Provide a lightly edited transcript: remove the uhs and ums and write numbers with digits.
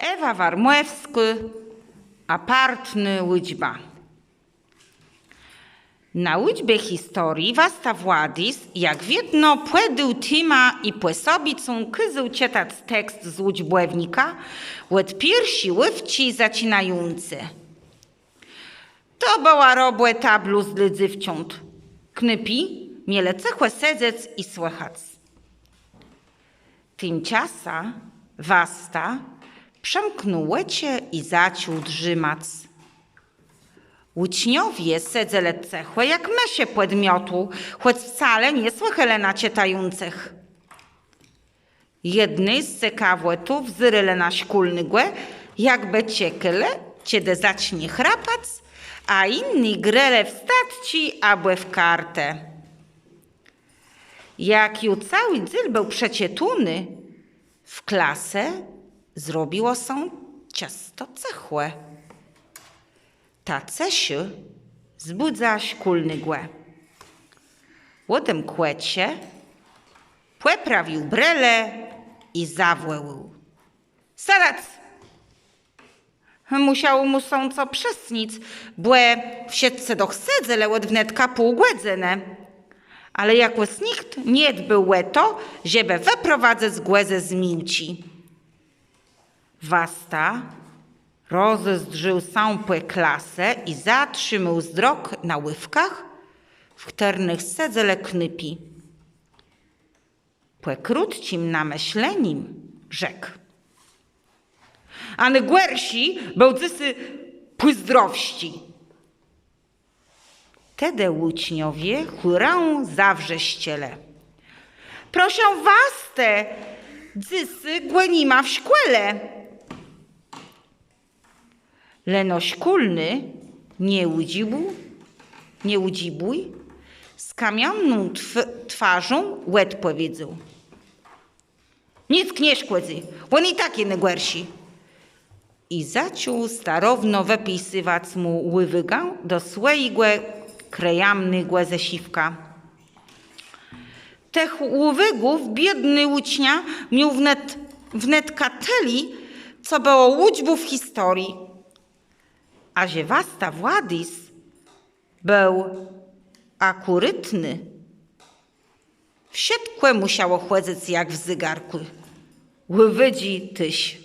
Ewa Warmłewski, apartny łydźba. Na łydźbie historii wasta Władys, jak wiedno płedył Tima i płesobicą kyzył cietac tekst z łydźbłewnika, łed piersi ływci zacinający. To była robłe tablu z lydzywciąt. Knypi, miele cechłe sedzec i słychac. Tymczasa wasta przemknął łecie i zaciął drzymac. Łuczniowie sedzele cechłe jak mesie podmiotu, choć wcale nie słychele nacietających. Jednej z sekawłetów zryle na szkulny głę, jakby ciekyle, ciede zacznie chrapac, a inni grele wstać ci, aby w kartę. Jak ju cały dzyl był przecietuny, w klasę zrobiło się ciasto cechłe. Ta cesiu zbudza szkulny głę. Łodem kłecie płeprawił brele i zawłeł. Sadac! Musiało mu są co przesnic, błe w siedce do chsedzele łed wnetka półgłedzene. Ale jakoś nikt nie dbył łeto, żeby wyprowadzać głezę z milci. Wasta rozezdrzył sąpłe klasę i zatrzymał wzrok na ływkach, w których sedzele knypi. Płe krótcim namyślenim rzekł. Any głersi był dzysy płyzdrowści. Tede łuczniowie chórą zawrześciele. Proszę wastę, dzysy głenima w szkole. Leno szkulny nie udzibój, z kamionną twarzą łed powiedział. Nic nie szkłedzy, on i takie nie gwersi. I zaczął starowno wypisywać mu ływygę do swojej krejamny ze siwka. Tych ływygów biedny łucznia miał wnet kateli, co było łudźbów historii. A że wasta Władys był akurytny, wsiedkłe musiało chłedzec jak w zygarku. Ływydzi tyś.